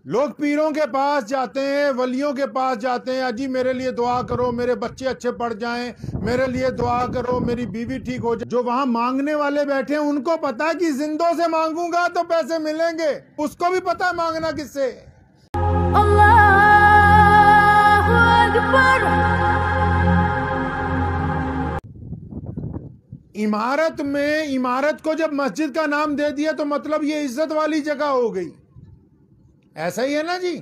لوگ پیروں کے پاس جاتے ہیں، ولیوں کے پاس جاتے ہیں، اجی میرے لیے دعا کرو، میرے بچے اچھے پڑھ جائیں، میرے لیے دعا کرو، میری بیوی ٹھیک ہو جائے۔ جو وہاں مانگنے والے بیٹھے ہیں ان کو پتا ہے کہ زندوں سے مانگوں گا تو پیسے ملیں گے، اس کو بھی پتا ہے مانگنا کس سے۔ اللہ اکبر۔ عمارت کو جب مسجد کا نام دے دیا تو مطلب یہ عزت والی جگہ ہو گئی، ایسا ہی ہے نا جی۔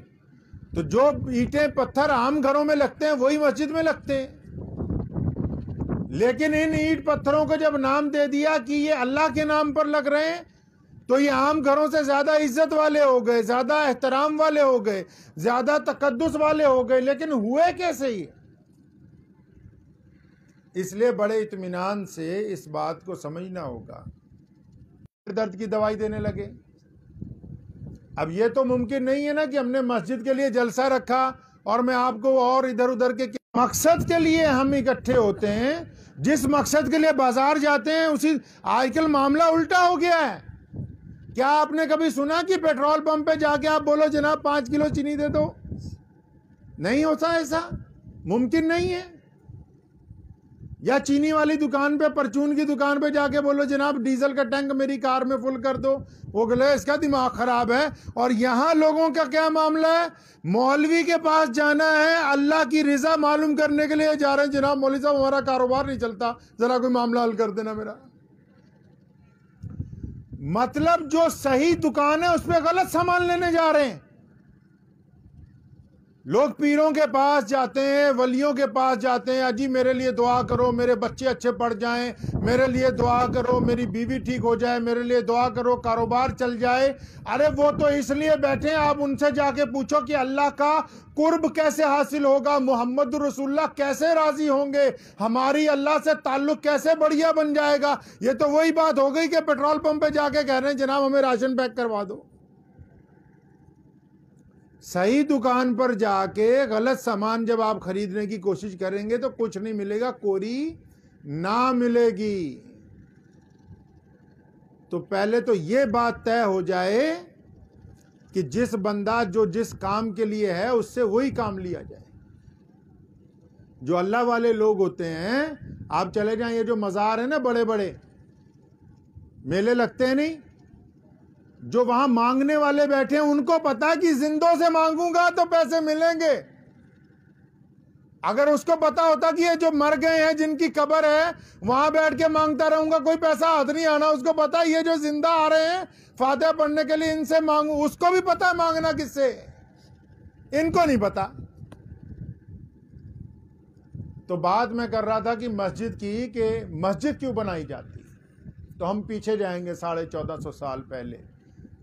تو جو اینٹیں پتھر عام گھروں میں لگتے ہیں وہی مسجد میں لگتے ہیں، لیکن ان اینٹ پتھروں کو جب نام دے دیا کہ یہ اللہ کے نام پر لگ رہے ہیں تو یہ عام گھروں سے زیادہ عزت والے ہو گئے، زیادہ احترام والے ہو گئے، زیادہ تقدس والے ہو گئے۔ لیکن ہوئے کیسے یہ؟ اس لیے بڑے اطمینان سے اس بات کو سمجھنا ہوگا۔ درد کی دوائی دینے لگے۔ اب یہ تو ممکن نہیں ہے نا کہ ہم نے مسجد کے لیے جلسہ رکھا اور میں آپ کو اور ادھر ادھر کے مقصد کے لیے ہم اکٹھے ہوتے ہیں، جس مقصد کے لیے بازار جاتے ہیں اسی آج کل معاملہ الٹا ہو گیا ہے۔ کیا آپ نے کبھی سنا کہ پیٹرول پمپ پہ جا کے آپ بولو جناب 5 کلو چینی دے دو؟ نہیں ہوتا ایسا، ممکن نہیں ہے۔ یا چینی والی دکان پہ، پرچون کی دکان پہ جا کے بولو جناب ڈیزل کا ٹینک میری کار میں فل کر دو، وہ گلے اس کا دماغ خراب ہے۔ اور یہاں لوگوں کا کیا معاملہ ہے؟ مولوی کے پاس جانا ہے، اللہ کی رضا معلوم کرنے کے لیے جا رہے ہیں، جناب مولوی صاحب ہمارا کاروبار نہیں چلتا، ذرا کوئی معاملہ حل کر دینا میرا۔ مطلب جو صحیح دکان ہے اس پہ غلط سامان لینے جا رہے ہیں۔ لوگ پیروں کے پاس جاتے ہیں، ولیوں کے پاس جاتے ہیں، اجی میرے لیے دعا کرو، میرے بچے اچھے پڑھ جائیں، میرے لیے دعا کرو، میری بیوی ٹھیک ہو جائے، میرے لیے دعا کرو، کاروبار چل جائے۔ ارے وہ تو اس لیے بیٹھے ہیں، آپ ان سے جا کے پوچھو کہ اللہ کا قرب کیسے حاصل ہوگا، محمد رسول اللہ کیسے راضی ہوں گے، ہماری اللہ سے تعلق کیسے بڑھیا بن جائے گا۔ یہ تو وہی بات ہو گئی کہ پیٹرول پمپ پہ جا کے کہہ رہے ہیں جناب ہمیں راشن پیک کروا دو۔ صحیح دکان پر جا کے غلط سامان جب آپ خریدنے کی کوشش کریں گے تو کچھ نہیں ملے گا، کوری نہ ملے گی۔ تو پہلے تو یہ بات طے ہو جائے کہ جس بندہ جو جس کام کے لیے ہے اس سے وہی کام لیا جائے۔ جو اللہ والے لوگ ہوتے ہیں، آپ چلے جائیں، یہ جو مزار ہیں نا بڑے بڑے میلے لگتے ہیں نہیں، جو وہاں مانگنے والے بیٹھے ہیں ان کو پتا ہے کہ زندوں سے مانگوں گا تو پیسے ملیں گے۔ اگر اس کو پتا ہوتا کہ یہ جو مر گئے ہیں جن کی قبر ہے وہاں بیٹھ کے مانگتا رہوں گا کوئی پیسہ ہاتھ نہیں آنا، اس کو پتا یہ جو زندہ آ رہے ہیں فاتحہ پڑھنے کے لیے ان سے مانگوں، اس کو بھی پتا ہے مانگنا کس سے، ان کو نہیں پتا۔ تو بات میں کر رہا تھا کہ مسجد کی، کہ مسجد کیوں بنائی جاتی، تو ہم پیچھے جائیں گے 1450 سال پہلے،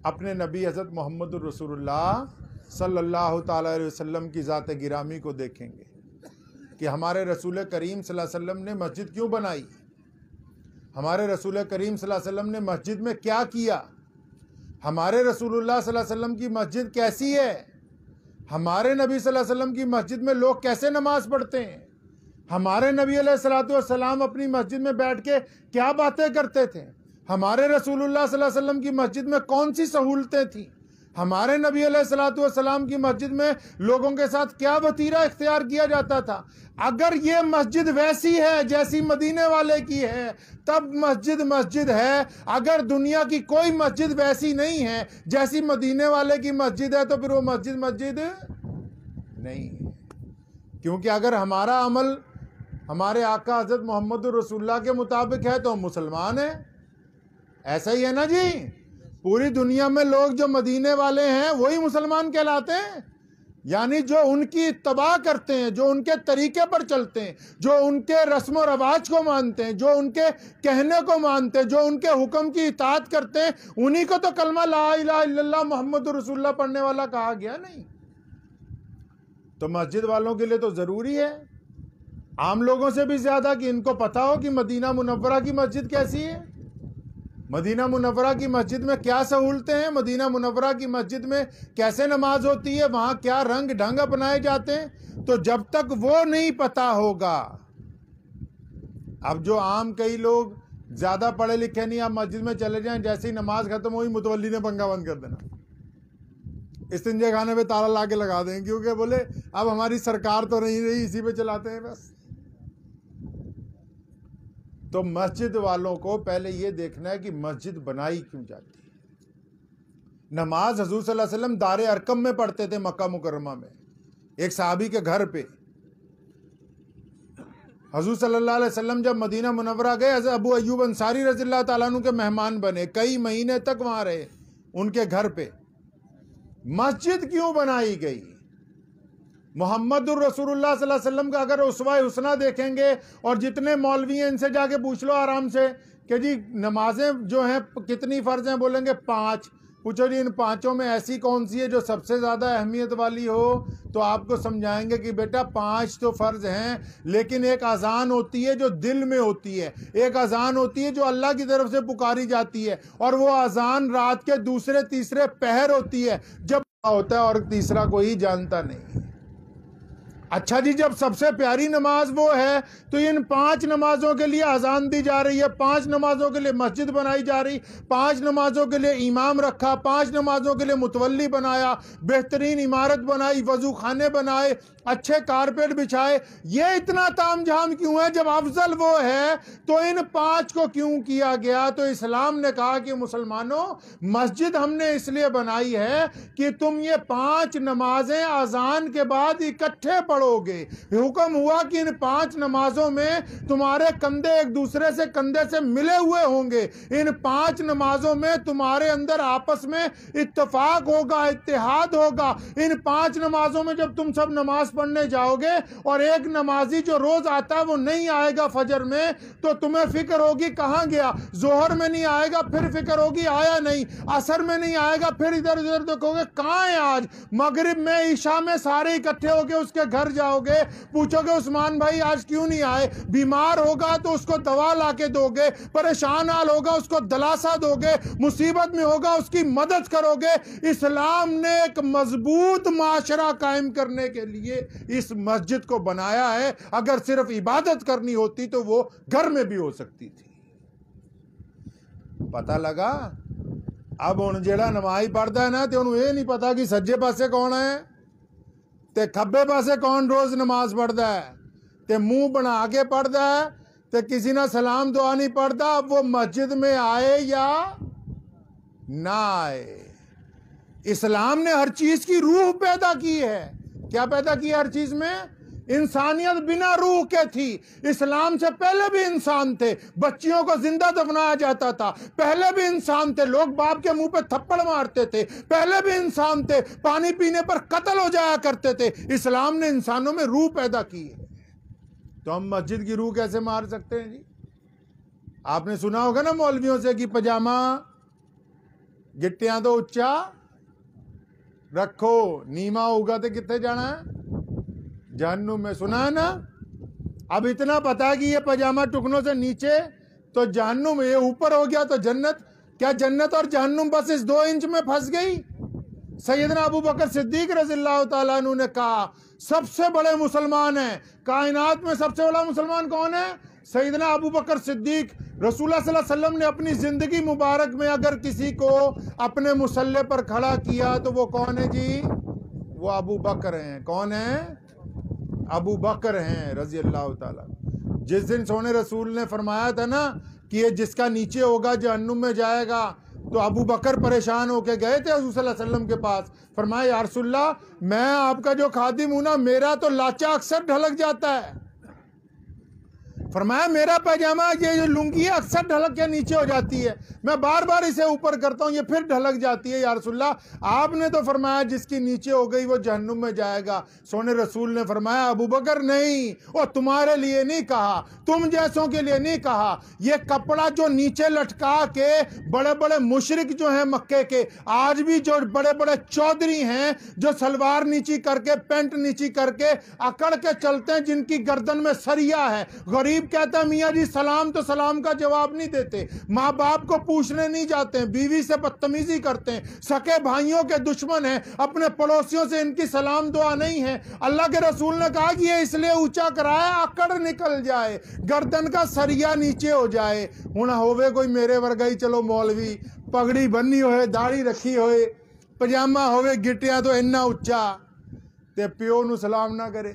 اپنے نبی حضرت محمد الرسول اللہ صلی اللہ تعالی علیہ وسلم کی ذات گرامی کو دیکھیں گے کہ ہمارے رسول کریم صلی اللہ علیہ وسلم نے مسجد کیوں بنائی، ہمارے رسول کریم صلی اللہ علیہ وسلم نے مسجد میں کیا کیا، ہمارے رسول اللہ صلی اللہ علیہ وسلم کی مسجد کیسی ہے، ہمارے نبی صلی اللہ علیہ وسلم کی مسجد میں لوگ کیسے نماز پڑھتے ہیں، ہمارے نبی علیہ الصلوۃ والسلام اپنی مسجد میں بیٹھ کے کیا باتیں کرتے تھے، ہمارے رسول اللہ صلی اللہ علیہ وسلم کی مسجد میں کون سی سہولتیں تھیں، ہمارے نبی علیہ الصلوۃ والسلام کی مسجد میں لوگوں کے ساتھ کیا وتیرہ اختیار کیا جاتا تھا۔ اگر یہ مسجد ویسی ہے جیسی مدینے والے کی ہے تب مسجد مسجد ہے، اگر دنیا کی کوئی مسجد ویسی نہیں ہے جیسی مدینے والے کی مسجد ہے تو پھر وہ مسجد مسجد نہیں ہے۔ کیونکہ اگر ہمارا عمل ہمارے آقا حضرت محمد الرسول اللہ کے مطابق ہے تو ہم مسلمان ہیں، ایسا ہی ہے نا جی۔ پوری دنیا میں لوگ جو مدینے والے ہیں وہی مسلمان کہلاتے ہیں، یعنی جو ان کی اتباع کرتے ہیں، جو ان کے طریقے پر چلتے ہیں، جو ان کے رسم و رواج کو مانتے ہیں، جو ان کے کہنے کو مانتے ہیں، جو ان کے حکم کی اطاعت کرتے ہیں، انہی کو تو کلمہ لا الہ الا اللہ محمد رسول اللہ پڑھنے والا کہا گیا نہیں۔ تو مسجد والوں کے لیے تو ضروری ہے عام لوگوں سے بھی زیادہ کہ ان کو پتا ہو کہ مدینہ منورہ کی مسجد کیسی ہے، مدینہ منورہ کی مسجد میں کیا سہولتیں ہیں، مدینہ منورہ کی مسجد میں کیسے نماز ہوتی ہے، وہاں کیا رنگ ڈھنگ اپنائے جاتے ہیں۔ تو جب تک وہ نہیں پتا ہوگا، اب جو عام کئی لوگ زیادہ پڑھے لکھے نہیں، آپ مسجد میں چلے جائیں، جیسے ہی نماز ختم ہوئی متولی نے پنکھا بند کر دینا، استنجے خانے پہ تالا لا کے لگا دیں، کیونکہ بولے اب ہماری سرکار تو نہیں رہی، اسی پہ چلاتے ہیں بس۔ تو مسجد والوں کو پہلے یہ دیکھنا ہے کہ مسجد بنائی کیوں جاتی ہے۔ نماز حضور صلی اللہ علیہ وسلم دار ارقم میں پڑھتے تھے، مکہ مکرمہ میں، ایک صحابی کے گھر پہ۔ حضور صلی اللہ علیہ وسلم جب مدینہ منورہ گئے، حضرت ابو ایوب انصاری رضی اللہ تعالیٰ عنہ کے مہمان بنے، کئی مہینے تک وہاں رہے ان کے گھر پہ۔ مسجد کیوں بنائی گئی؟ محمد الرسول اللہ صلی اللہ علیہ وسلم کا اگر اسوہ حسنہ دیکھیں گے، اور جتنے مولوی ہیں ان سے جا کے پوچھ لو آرام سے کہ جی نمازیں جو ہیں کتنی فرض ہیں، بولیں گے 5۔ پوچھو جی ان 5 میں ایسی کون سی ہے جو سب سے زیادہ اہمیت والی ہو، تو آپ کو سمجھائیں گے کہ بیٹا 5 تو فرض ہیں، لیکن ایک اذان ہوتی ہے جو دل میں ہوتی ہے، ایک اذان ہوتی ہے جو اللہ کی طرف سے پکاری جاتی ہے، اور وہ اذان رات کے دوسرے تیسرے پہر ہوتی ہے جب ہوتا ہے، اور تیسرا کوئی جانتا نہیں۔ اچھا جی، جب سب سے پیاری نماز وہ ہے تو ان 5 نمازوں کے لیے اذان دی جا رہی ہے، 5 نمازوں کے لیے مسجد بنائی جا رہی، 5 نمازوں کے لیے امام رکھا، 5 نمازوں کے لیے متولی بنایا، بہترین عمارت بنائی، وضو خانے بنائے، اچھے کارپیٹ بچھائے، یہ اتنا تام جھام کیوں ہے؟ جب افضل وہ ہے تو ان 5 کو کیوں کیا گیا؟ تو اسلام نے کہا کہ مسلمانوں، مسجد ہم نے اس لیے بنائی ہے کہ تم یہ 5 نمازیں اذان کے بعد اکٹھے پڑھو گے۔ حکم ہوا کہ ان 5 نمازوں میں تمہارے کندھے ایک دوسرے سے کندھے سے ملے ہوئے ہوں گے، ان 5 نمازوں میں تمہارے اندر آپس میں اتفاق ہوگا، اتحاد ہوگا۔ ان 5 نمازوں میں جب تم سب نماز پڑھنے جاؤ گے اور ایک نمازی جو روز آتا ہے وہ نہیں آئے گا فجر میں، تو تمہیں فکر ہوگی کہاں گیا، ظہر میں نہیں آئے گا پھر فکر ہوگی آیا نہیں، عصر میں نہیں آئے گا پھر ادھر ادھر دیکھو گے کہاں ہے آج، مغرب میں عشاء میں سارے اکٹھے ہو کے اس کے گھر جاؤ گے، پوچھو گے عثمان بھائی آج کیوں نہیں آئے، بیمار ہوگا تو اس کو دوا لا کے دو گے، پریشان حال ہوگا اس کو دلاسا دو گے، مصیبت میں ہوگا اس کی مدد کرو گے۔ اسلام نے ایک مضبوط معاشرہ قائم کرنے کے لیے اس مسجد کو بنایا ہے، اگر صرف عبادت کرنی ہوتی تو وہ گھر میں بھی ہو سکتی تھی۔ پتہ لگا؟ اب ہن جیڑا نماز پڑھدا ہے نا تے انہوں یہ نہیں پتا کہ سجے پاسے کون ہے تے کھبے پاسے کون روز نماز پڑھدا ہے، تے منہ بنا کے پڑھدا ہے تے کسی نہ سلام دعا نہیں پڑھدا۔ اب وہ مسجد میں آئے یا نہ آئے، اسلام نے ہر چیز کی روح پیدا کی ہے۔ کیا پیدا کی ہے ہر چیز میں؟ انسانیت بنا روح کے تھی۔ اسلام سے پہلے بھی انسان تھے، بچیوں کو زندہ دفنایا جاتا تھا، پہلے بھی انسان تھے، لوگ باپ کے منہ پہ تھپڑ مارتے تھے، پہلے بھی انسان تھے، پانی پینے پر قتل ہو جایا کرتے تھے۔ اسلام نے انسانوں میں روح پیدا کی ہے، تو ہم مسجد کی روح کیسے مار سکتے ہیں جی؟ آپ نے سنا ہوگا نا مولویوں سے کہ پجامہ گٹیاں تو اچا رکھو، نیما ہوگا تو کتنے جانا ہے؟ جہنم میں۔ سنا ہے نا؟ اب اتنا پتا کہ یہ پجامہ ٹکنوں سے نیچے تو جہنم، یہ اوپر ہو گیا تو جنت۔ کیا جنت اور جہنم بس اس 2 انچ میں پھنس گئی؟ سیدنا ابو بکر صدیق رضی اللہ تعالیٰ عنہ نے کہا سب سے بڑے مسلمان ہیں، کائنات میں سب سے بڑا مسلمان کون ہے؟ سیدنا ابو بکر صدیق۔ رسول اللہ صلی اللہ علیہ وسلم نے اپنی زندگی مبارک میں اگر کسی کو اپنے مصلی پر کھڑا کیا تو وہ کون ہے جی؟ وہ ابو بکر ہیں۔ کون ہیں؟ ابو بکر ہیں رضی اللہ تعالیٰ۔ جس دن سونے رسول نے فرمایا تھا نا کہ یہ جس کا نیچے ہوگا جہنم میں جائے گا، تو ابو بکر پریشان ہو کے گئے تھے حضور صلی اللہ علیہ وسلم کے پاس، فرمایا یا رسول اللہ میں آپ کا جو خادم ہوں نا، میرا تو لاچا اکثر ڈھلک جاتا ہے۔ فرمایا میرا پیجامہ یہ جو لنگی ہے اکثر ڈھلک کے نیچے ہو جاتی ہے، میں بار بار اسے اوپر کرتا ہوں یہ پھر ڈھلک جاتی ہے۔ یا رسول اللہ آپ نے تو فرمایا جس کی نیچے ہو گئی وہ جہنم میں جائے گا۔ سونے رسول نے فرمایا ابو بکر نہیں، وہ تمہارے لیے نہیں کہا، تم جیسوں کے لیے نہیں کہا، یہ کپڑا جو نیچے لٹکا کے بڑے بڑے مشرک جو ہیں مکے کے، آج بھی جو بڑے بڑے چودھری ہیں جو سلوار نیچی کر کے پینٹ نیچی کر کے اکڑ کے چلتے ہیں، جن کی گردن میں سریا ہے، غریب کہتا ہے میاں جی سلام تو سلام کا جواب نہیں دیتے، ماں باپ کو پوچھنے نہیں جاتے ہیں، بیوی سے بدتمیزی کرتے ہیں، سکے بھائیوں کے دشمن ہیں، اپنے پڑوسیوں سے ان کی سلام دعا نہیں ہے۔ اللہ کے رسول نے کہا کہ یہ اس لیے اونچا کرایا اکڑ نکل جائے، گردن کا سریا نیچے ہو جائے۔ ہن ہوئے کوئی میرے ورگا ہی چلو مولوی، پگڑی بننی ہوئے، داڑھی رکھی ہوئے، ਪਜਾਮਾ ਹੋਵੇ ਗਿੱਟਿਆਂ ਤੋਂ ਇੰਨਾ ਉੱਚਾ ਤੇ ਪਿਓ ਨੂੰ ਸਲਾਮ ਨਾ ਕਰੇ।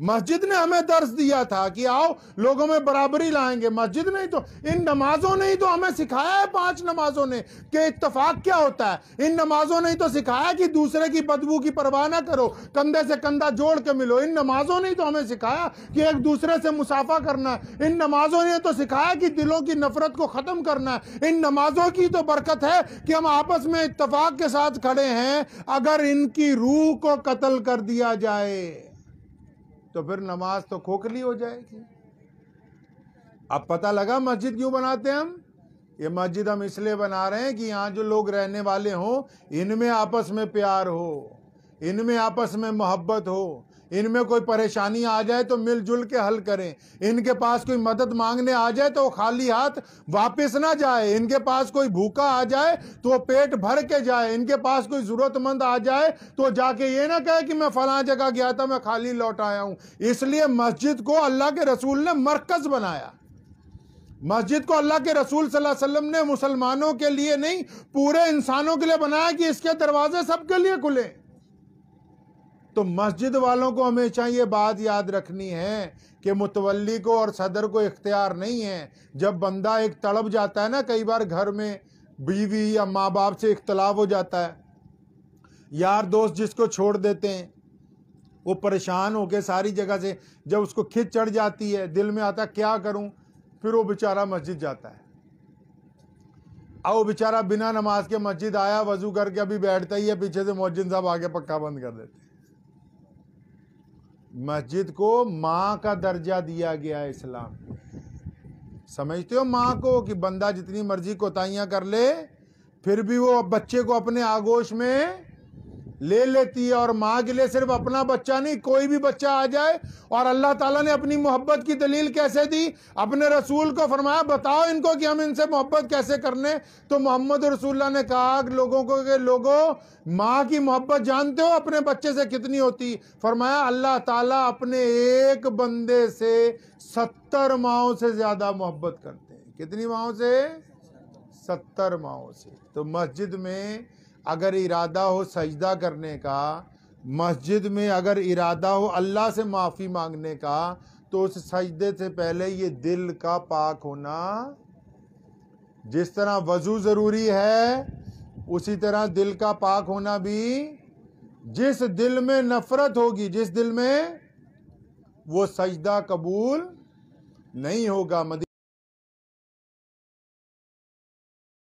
مسجد نے ہمیں درس دیا تھا کہ آؤ لوگوں میں برابری لائیں گے. مسجد نہیں تو ان نمازوں نے ہی تو ہمیں سکھایا ہے, 5 نمازوں نے, کہ اتفاق کیا ہوتا ہے. ان نمازوں نے ہی تو سکھایا کہ دوسرے کی بدبو کی پرواہ نہ کرو, کندھے سے کندھا جوڑ کے ملو. ان نمازوں نے ہی تو ہمیں سکھایا کہ ایک دوسرے سے مصافحہ کرنا ہے. ان نمازوں نے تو سکھایا کہ دلوں کی نفرت کو ختم کرنا ہے. ان نمازوں کی تو برکت ہے کہ ہم آپس میں اتفاق کے ساتھ کھڑے ہیں. اگر ان کی روح کو قتل کر دیا جائے تو پھر نماز تو کھوکھلی ہو جائے گی. اب پتہ لگا مسجد کیوں بناتے ہیں ہم. یہ مسجد ہم اس لیے بنا رہے ہیں کہ یہاں جو لوگ رہنے والے ہوں ان میں آپس میں پیار ہو, ان میں آپس میں محبت ہو, ان میں کوئی پریشانی آ جائے تو مل جل کے حل کریں. ان کے پاس کوئی مدد مانگنے آ جائے تو وہ خالی ہاتھ واپس نہ جائے. ان کے پاس کوئی بھوکا آ جائے تو وہ پیٹ بھر کے جائے. ان کے پاس کوئی ضرورت مند آ جائے تو جا کے یہ نہ کہے کہ میں فلاں جگہ گیا تھا میں خالی لوٹ آیا ہوں. اس لیے مسجد کو اللہ کے رسول نے مرکز بنایا. مسجد کو اللہ کے رسول صلی اللہ علیہ وسلم نے مسلمانوں کے لیے نہیں پورے انسانوں کے لیے بنایا کہ اس کے دروازے سب کے لیے کھلے. تو مسجد والوں کو ہمیشہ یہ بات یاد رکھنی ہے کہ متولی کو اور صدر کو اختیار نہیں ہے. جب بندہ ایک تڑپ جاتا ہے نا, کئی بار گھر میں بیوی یا ماں باپ سے اختلاف ہو جاتا ہے, یار دوست جس کو چھوڑ دیتے ہیں, وہ پریشان ہو کے ساری جگہ سے جب اس کو کھچ چڑھ جاتی ہے, دل میں آتا ہے کیا کروں, پھر وہ بیچارہ مسجد جاتا ہے. اب وہ بیچارہ بنا نماز کے مسجد آیا, وضو کر کے ابھی بیٹھتا ہی ہے, پیچھے سے مؤذن صاحب آگے پکا بند کر دیتے. مسجد کو ماں کا درجہ دیا گیا ہے اسلام. سمجھتے ہو ماں کو کہ بندہ جتنی مرضی کوتاہیاں کر لے پھر بھی وہ بچے کو اپنے آغوش میں لے لیتی ہے. اور ماں کے لیے صرف اپنا بچہ نہیں, کوئی بھی بچہ آ جائے. اور اللہ تعالیٰ نے اپنی محبت کی دلیل کیسے دی, اپنے رسول کو فرمایا بتاؤ ان کو کہ ہم ان سے محبت کیسے کرنے. تو محمد رسول اللہ نے کہا لوگوں کو کہ لوگوں ماں کی محبت جانتے ہو اپنے بچے سے کتنی ہوتی. فرمایا اللہ تعالیٰ اپنے ایک بندے سے 70 ماؤں سے زیادہ محبت کرتے ہیں. کتنی ماؤں سے؟ 70 ماؤں سے. تو مسجد میں اگر ارادہ ہو سجدہ کرنے کا, مسجد میں اگر ارادہ ہو اللہ سے معافی مانگنے کا, تو اس سجدے سے پہلے یہ دل کا پاک ہونا, جس طرح وضو ضروری ہے اسی طرح دل کا پاک ہونا بھی. جس دل میں نفرت ہوگی, جس دل میں, وہ سجدہ قبول نہیں ہوگا.